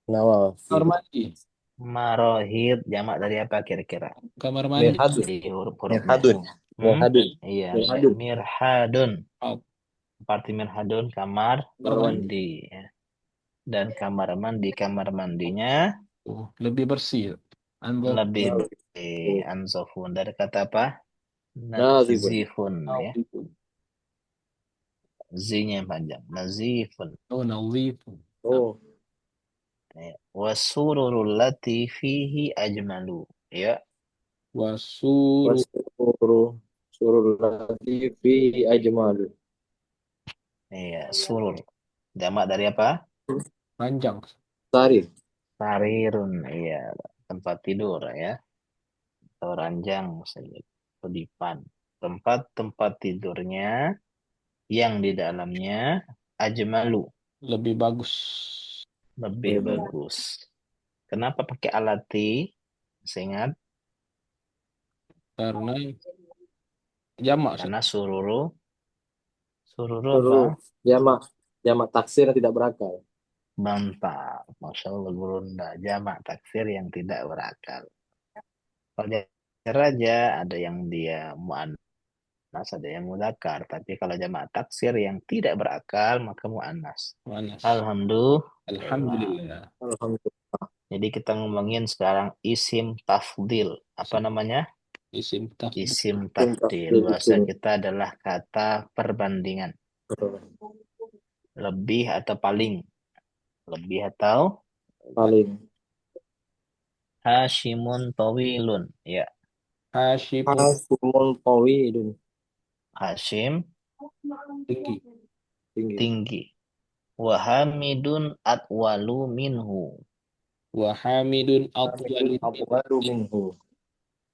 nawafi. Kamar mandi. marohid jamak dari apa kira-kira? Kamar mandi. Mirhadun. Di huruf-hurufnya. Mirhadun. Mirhadun. Iya, Mirhadun. mirhadun. Oh, Seperti mirhadun, kamar kamar mandi. mandi. Ya. Dan kamar mandinya Oh, lebih bersih. Anzafu. lebih anzofun. Dari kata apa? Nazifun. Nazifun. Ya. Z-nya yang panjang. Nazifun. Oh, nazifu. Oh. Ya. Wasururul lati fihi ajmalu. Ya. Wasuru. Wasuru. Surul lati fi ajmalu. Iya, surur. Jamak dari apa? Panjang. Sari. Sarirun. Iya, tempat tidur ya. Atau ranjang misalnya. Atau dipan. Tempat-tempat tidurnya yang di dalamnya ajmalu. Lebih bagus. Lebih bagus. Kenapa pakai alati? Saya ingat. Karena jamak. Karena sururu. Sururu apa? Surul. Jamak. Jamak taksir yang tidak berakal. Mantap. Masya Allah, Gurunda. Jamak taksir yang tidak berakal. Kalau dia raja, ada yang dia mu'annas, ada yang mudzakkar. Tapi kalau jamak taksir yang tidak berakal, maka mu'annas. Manas. Alhamdulillah. Alhamdulillah. Alhamdulillah. Jadi kita ngomongin sekarang isim tafdil. Apa namanya? Isim tafdil. Isim tafdil. Bahasa Isim. kita adalah kata perbandingan. Lebih atau paling. Lebih atau Paling. Hashimun tawilun. Ya, Hasyimun Hasimun tawilun. Hashim tinggi. Tinggi. tinggi. Wahamidun atwalu minhu. Wa hamidun atwalu Atwalu minhu.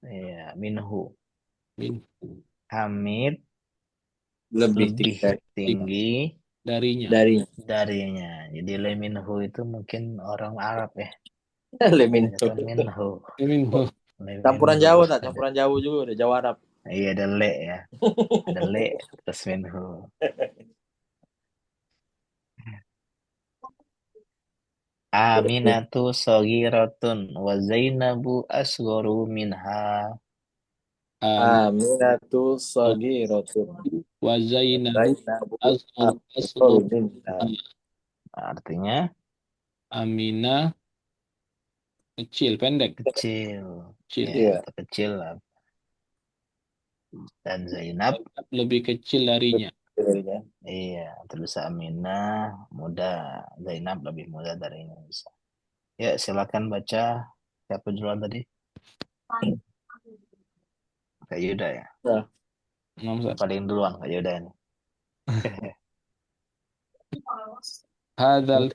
Ya, minhu. minhu. Hamid Lebih lebih tinggi Darinya. dari darinya. Jadi le minhu itu mungkin orang Arab ya. Leminhu. Itu minhu. Minhu. Le Campuran minhu. Jawa tak? Campuran Jawa juga ada Jawa Arab. Iya, ada le ya. Ada le terus minhu. Aminatu sagiratun wa Zainabu asgharu minha. Aminatu sagiratun. Wa Zainabu Zainabu asghar asgharu minha. Artinya Aminah kecil, pendek. kecil. Kecil. Ya, Iya. atau kecil lah. Dan Zainab, Lebih kecil darinya. iya, terus Aminah muda, Zainab lebih muda darinya bisa. Ya, silakan baca. Siapa duluan tadi? Kak Yuda ya. Nah, Imam Syafi'i. Paling duluan Kak Yuda ini. Hadzal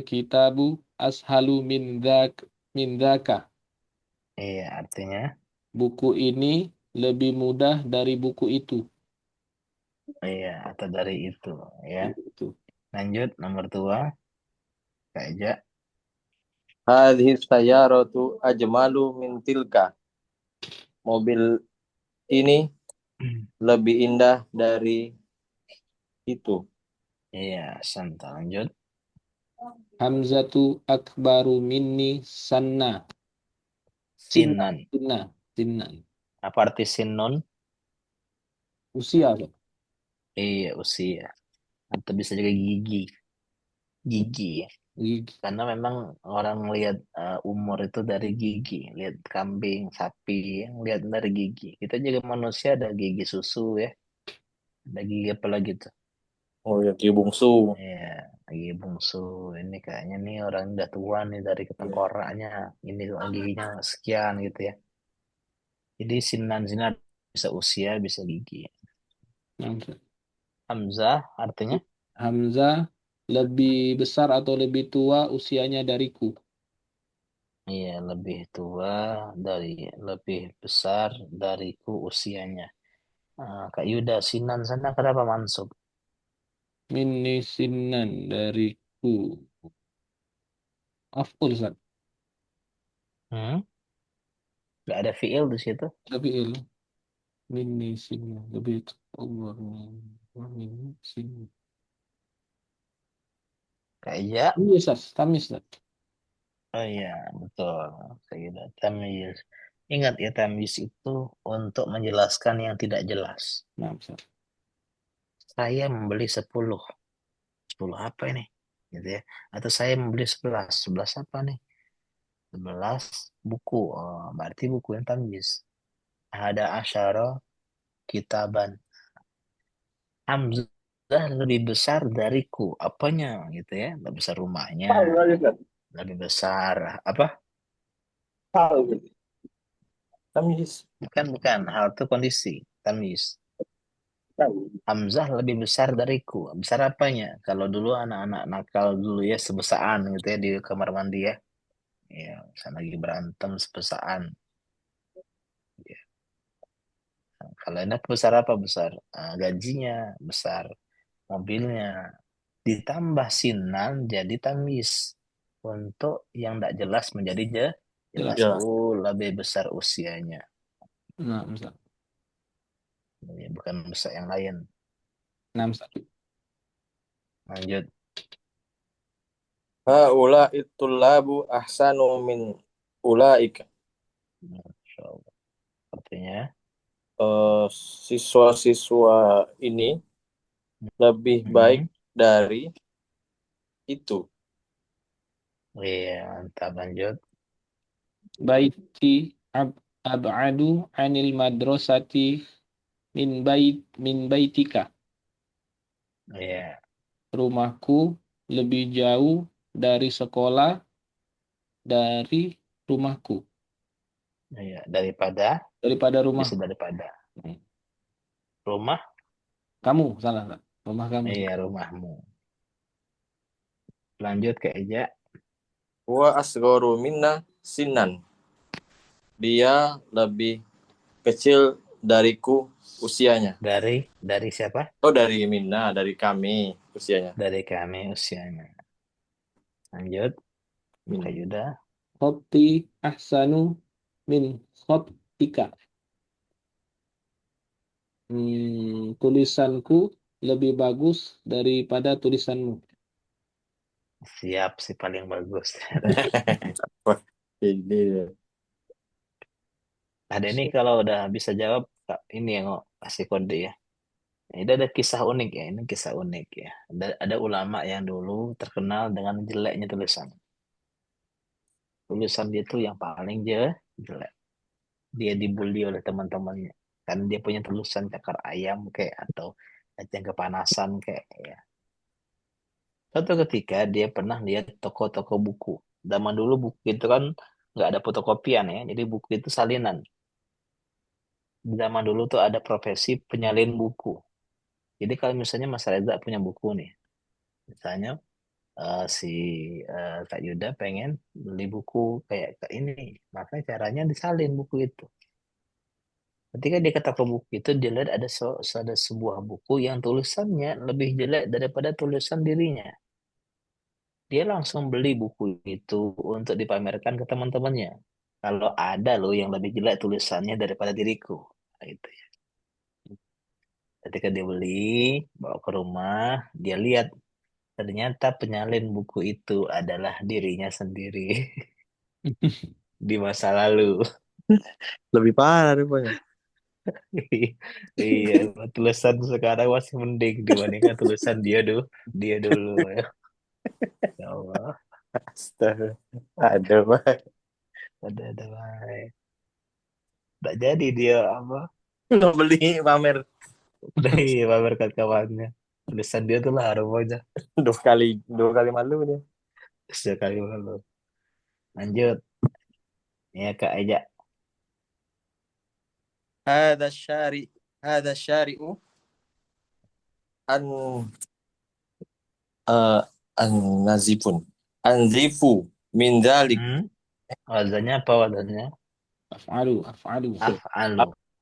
kitabu ashalu min dzaka. Iya, artinya Buku ini lebih mudah dari buku itu. iya atau dari itu ya. Itu. Lanjut nomor 2. Kak Eja. hadhihi sayyaratu ajmalu min tilka. Mobil ini lebih indah dari itu. Iya, santai. Lanjut. Hamzatu akbaru minni sanna. Sinan. Sinan. Apa arti sinun? Usia. Pak. Iya, usia. Atau bisa juga gigi. Gigi ya. Gigi. Karena memang orang lihat umur itu dari gigi. Lihat kambing, sapi, yang lihat dari gigi. Kita juga manusia ada gigi susu ya. Ada gigi apa lagi tuh? Oh ya, Ki bungsu. Ya, lagi bungsu. Ini kayaknya nih orang udah tua nih dari ketengkoraknya. Ini giginya sekian gitu ya. Jadi sinan-sinan bisa usia, bisa gigi. Nah, Ustaz. Hamzah artinya Hamzah lebih besar atau lebih tua usianya dariku. iya lebih besar dariku usianya. Kak Yuda, Sinan sana kenapa mansub? Minni sinan dariku. Aful, Ustaz. Hmm? Gak ada fiil di situ. Lebih il. Minni sinan. Lebih Allah. Minni sinan. Kak Ija, Iya, Ustaz. Tamis, Ustaz. oh iya betul. Kak Yuda, tamyiz. Ingat ya tamyiz itu untuk menjelaskan yang tidak jelas. Nah, Ustaz. Saya membeli 10. 10 apa ini? Gitu ya. Atau saya membeli 11. 11 apa nih? 11 buku. Oh, berarti buku yang tamyiz. Ada asyara kitaban. Hamzah lebih besar dariku. Apanya gitu ya? Lebih besar rumahnya, lebih besar apa? Tamis. Bukan. Hal itu kondisi. Tamyiz. Hamzah lebih besar dariku. Besar apanya? Kalau dulu anak-anak nakal dulu ya sebesaan gitu ya di kamar mandi ya. Ya, misalnya lagi berantem sebesaan. Ya. Kalau enak besar apa? Besar gajinya, besar mobilnya. Ditambah sinan jadi tamis. Untuk yang tidak jelas menjadi Jelas. jelas. Jelas. Oh, lebih besar usianya. Nah, Ustaz. Ya, bukan besar yang lain. Nah, Ustaz. Lanjut. Haula itulabu ahsanu min ulaika. Masya Allah. Artinya, Eh, Siswa-siswa ini lebih baik hmm, dari itu. iya, mantap lanjut. Baiti ab'adu anil madrasati min baitika. Iya, Rumahku lebih jauh dari sekolah dari rumahku. iya. Daripada, Daripada rumah. bisa daripada. Rumah, Kamu salah, Ustaz. Rumah kamu. iya rumahmu. Lanjut ke Eja. Wa asgharu minna sinan. Dia lebih kecil dariku usianya. Dari siapa? Oh, dari Minna, dari kami usianya. Dari kami usianya. Lanjut. Kak Min. Yuda. Khotti ahsanu min khottika. Tulisanku lebih bagus daripada tulisanmu. Siap sih paling bagus. Wah, ini Ada ini kalau udah bisa jawab, Kak, ini yang kasih kode ya. Ini ada kisah unik ya. Ini kisah unik ya. Ada ulama yang dulu terkenal dengan jeleknya tulisan. Tulisan dia tuh yang paling jelek. Dia dibully oleh teman-temannya. Karena dia punya tulisan cakar ayam kayak atau yang kepanasan kayak ya. Suatu ketika dia pernah lihat toko-toko buku. Zaman dulu buku itu kan nggak ada fotokopian ya. Jadi buku itu salinan. Zaman dulu tuh ada profesi penyalin buku. Jadi kalau misalnya Mas Reza punya buku nih, misalnya si Kak Yuda pengen beli buku kayak ini, maka caranya disalin buku itu. Ketika dia ke toko buku itu, dia lihat ada sebuah buku yang tulisannya lebih jelek daripada tulisan dirinya. Dia langsung beli buku itu untuk dipamerkan ke teman-temannya. Kalau ada loh yang lebih jelek tulisannya daripada diriku. Nah, itu ya. Ketika dia beli, bawa ke rumah, dia lihat ternyata penyalin buku itu adalah dirinya sendiri di masa lalu. lebih parah rupanya. Iya, tulisan sekarang masih mending dibandingkan tulisan dia dulu ya. Ya Allah, Astaga. Ada, Pak. ada baik. Tak jadi dia apa? Nggak beli pamer. Udah iya pamer ke kawannya. Tulisan dia tuh lah harum aja. Dua kali malu dia. Sekali lalu. Lanjut. Ya Kak Eja. Hada syari, hada syari'u an eh an nazifun. Anzifu min dzalik. Wazannya apa wazannya? Af'alu. Af'alu.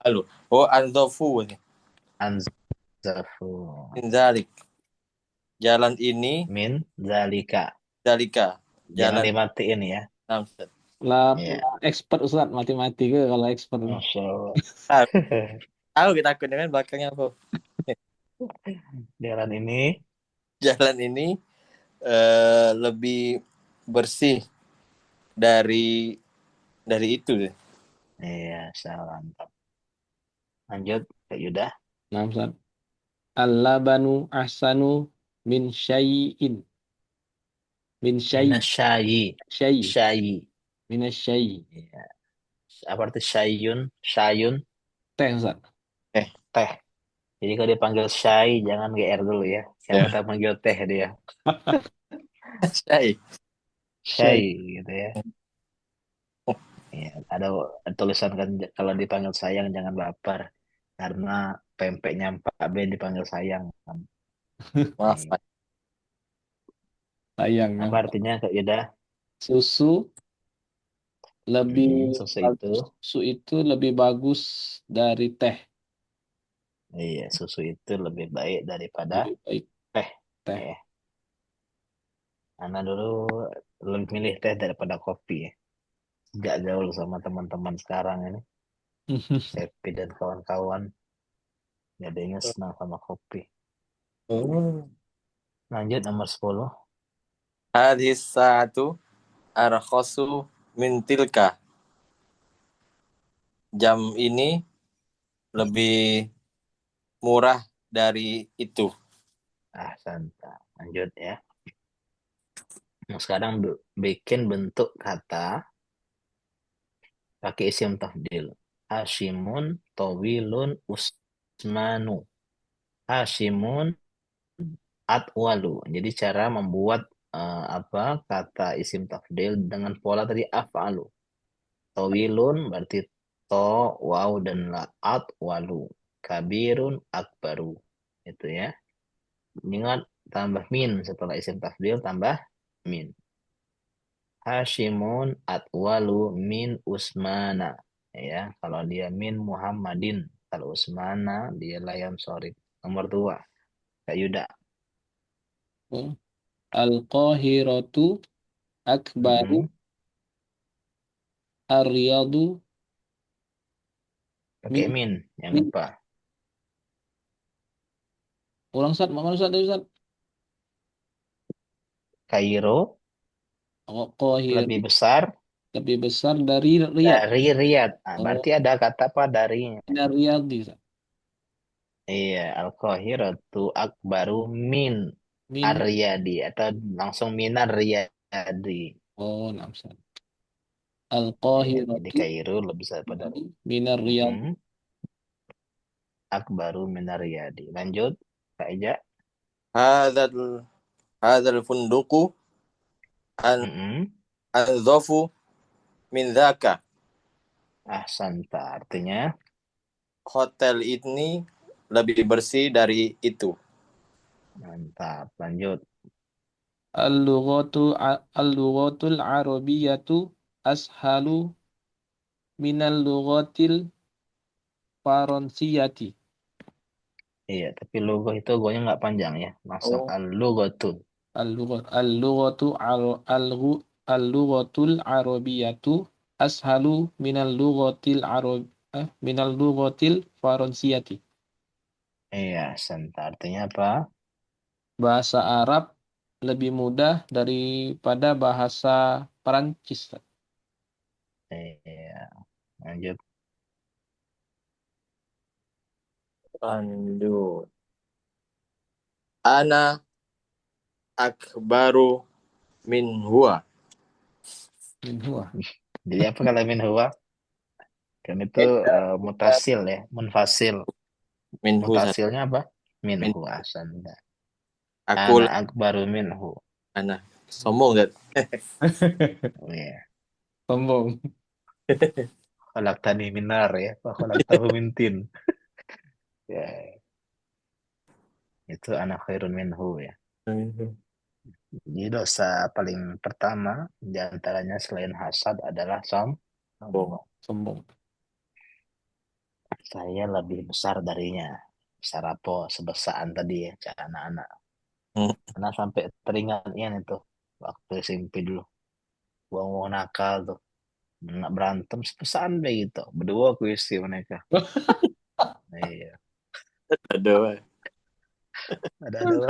Halo. Oh, anzafu Anzafu. min dzalik. Jalan ini Min zalika. dzalika. Jangan Jalan dimatiin ya. Namsat. Lah, Iya. expert Ustaz matematika kalau expert. Masya Allah. Tahu kita takutnya kan belakangnya apa? Jalan ini. Jalan ini lebih bersih dari itu. Iya, salah mantap. Lanjut Kak Yuda. Nah, Ustaz. Al-labanu ahsanu min syai'in. Min syai'. Minasyayi. Syai'. Syayi. Min syai'. Iya. Apa arti syayun? Syayun. Teh, Ustaz. Teh. Jadi kalau dipanggil syai, jangan GR dulu ya. Siapa kita panggil teh dia. Syai. Syai gitu ya. Ya, ada tulisan kan kalau dipanggil sayang jangan baper. Karena pempeknya Pak B dipanggil sayang. Maaf. Iya. Sayang. Apa artinya Kak Yuda? Susu lebih Susu itu lebih bagus dari teh. iya, susu itu lebih baik daripada Lebih baik teh. teh. Ya. Anak dulu lebih milih teh daripada kopi ya. Gak jauh sama teman-teman sekarang ini. Sepi dan kawan-kawan. Jadinya senang sama kopi. Lanjut nomor 10. Hadis satu arkhasu min tilka. Jam ini lebih murah dari itu. Santai. Lanjut ya. Nah, sekarang bikin bentuk kata pakai isim tafdil. Hashimun, tawilun, usmanu. Hashimun, atwalu. Jadi cara membuat kata isim tafdil dengan pola tadi af'alu. Tawilun berarti to, waw, dan la. Atwalu. Kabirun, akbaru. Itu ya. Ingat tambah min setelah isim tafdil tambah min. Hashimun atwalu min Usmana. Ya, kalau dia min Muhammadin. Kalau Usmana dia layam sorry. Nomor 2. Kak Yuda. Al-Qahiratu akbaru ar-Riyadu. Pakai min, jangan lupa. Ulang Ustaz, mana Ustaz tadi Ustaz? Kairo Qahir lebih besar lebih besar dari Riyadh. dari Riyadh. Berarti ada kata apa darinya? Dari Riyadh Ustaz. Iya, Al-Qahiratu akbaru min Min. Ar-Riyadi atau langsung minar Riyadi. Oh, nah Ustaz. Jadi Al-Qahiratu Kairo lebih besar pada minar Riyadh. akbaru minar Riyadi. Lanjut, Kak Eja. Hadzal funduku anzafu min dzaka. Ahsanta, artinya Hotel ini lebih bersih dari itu. mantap. Lanjut. Al-lughatul arabiyyatu ashalu minal lughatil faransiyati. Iya, tapi logo itu gonya nggak panjang ya. Langsung al-lughatul. Al-lughatul arabiyyatu ashalu minal lughatil faransiyati. Iya, santa. Artinya apa? Bahasa Arab lebih mudah daripada bahasa Perancis. Iya. Lanjut. Ana akbaru min huwa. Jadi apa kalau min huwa? Kan itu mutasil ya, munfasil. Mutasilnya apa? Min huwa. Santa. Aku Ana akbaru minhu. anak sombong gak? Oh, iya. Sombong. Khalaqtani min nar ya. Wa khalaqtahu min tin. Ya, itu ana khairun minhu ya. Jadi dosa paling pertama di antaranya selain hasad adalah sombong. Sombong. Saya lebih besar darinya. Besar apa? Sebesaan tadi ya, cak anak-anak. Hmm. Karena sampai teringat itu waktu SMP dulu. Uang nakal tuh. Nak berantem sebesaan begitu. Berdua aku isi mereka. Iya. Aduh. Ada dua.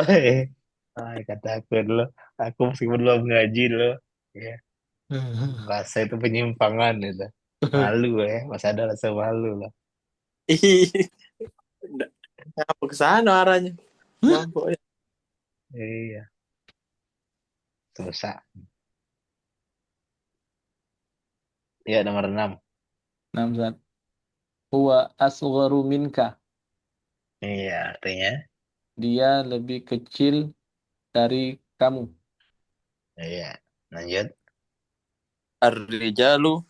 Ay, kata aku dulu. Aku meskipun belum ngaji dulu. Ya. Rasa itu penyimpangan itu. Malu ya. Masih ada rasa malu lah. Ih, apa ke sana arahnya? Mampu. Iya. Dosa. Iya, nomor 6. Namzat. Huwa asgharu minka. Iya, artinya. Dia lebih kecil dari kamu. Iya. Lanjut. Ar-rijalu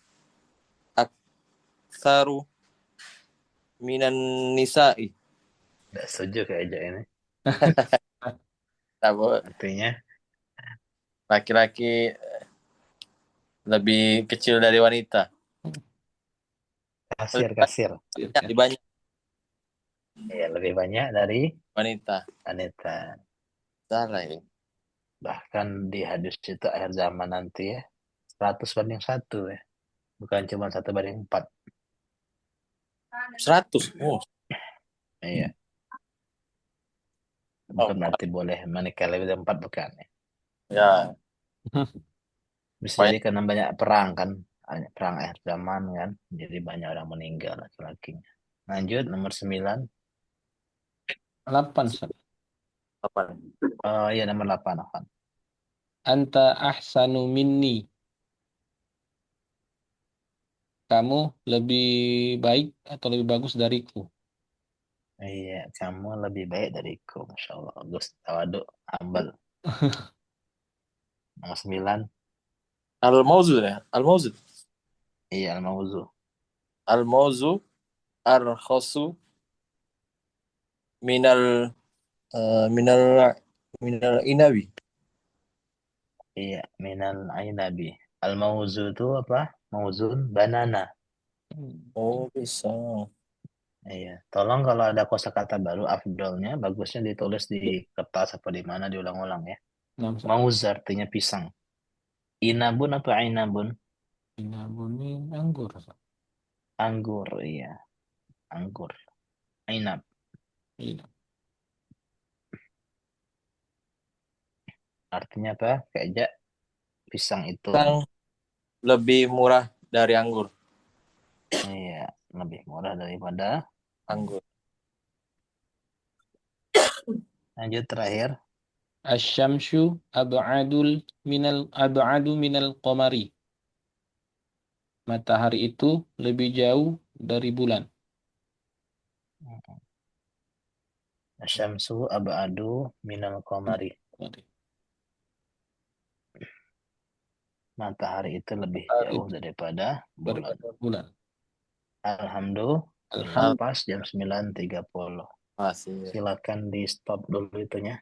aktsaru minan nisa'i. Tidak setuju kayak aja ini. Apa? Artinya. Laki-laki lebih kecil dari wanita. Kasir. Lebih banyak Iya, lebih banyak dari wanita. wanita. Salah ya. Bahkan di hadis itu akhir zaman nanti ya. 100 banding 1 ya. Bukan cuma 1 banding 4. 100. Oh, Iya. Oh, Bukan berarti boleh menikah lebih dari 4, bukan ya. ya. Bisa Banyak. jadi karena banyak perang kan. Banyak perang akhir zaman kan. Jadi banyak orang meninggal laki-lakinya. Lanjut nomor 9. 8. Ustaz. Apa? Oh iya, nomor 8. Afan. Anta ahsanu minni. Kamu lebih baik atau lebih bagus dariku. Iya, kamu lebih baik dariku. Masya Allah. Gus tawaduk, humble. Nomor 9. Al-mawzu ya. Al-mawzu. Iya, al-mawzu. Al-mawzu arkhasu minal minal minal inabi. Iya, minal ainabi. Al-mawzu itu apa? Mauzun banana. Oh, bisa. Iya, tolong kalau ada kosakata baru, afdolnya bagusnya ditulis di kertas apa di mana diulang-ulang ya. Nah, Ustaz. Mauz artinya pisang. Inabun atau ainabun? Inabun ini anggur, Ustaz. Anggur, iya. Anggur. Ainab. Iya. Artinya apa? Kayak pisang itu. Pisang lebih murah dari anggur. Iya, lebih murah daripada Anggur. lanjut terakhir. Asyamsu ab'adu minal qamari. Matahari itu lebih jauh dari bulan. Asyamsu abadu minal qamari. Matahari itu lebih jauh daripada bulan. Alhamdulillah. Pas jam 9.30. Masih. Silakan di stop dulu itunya.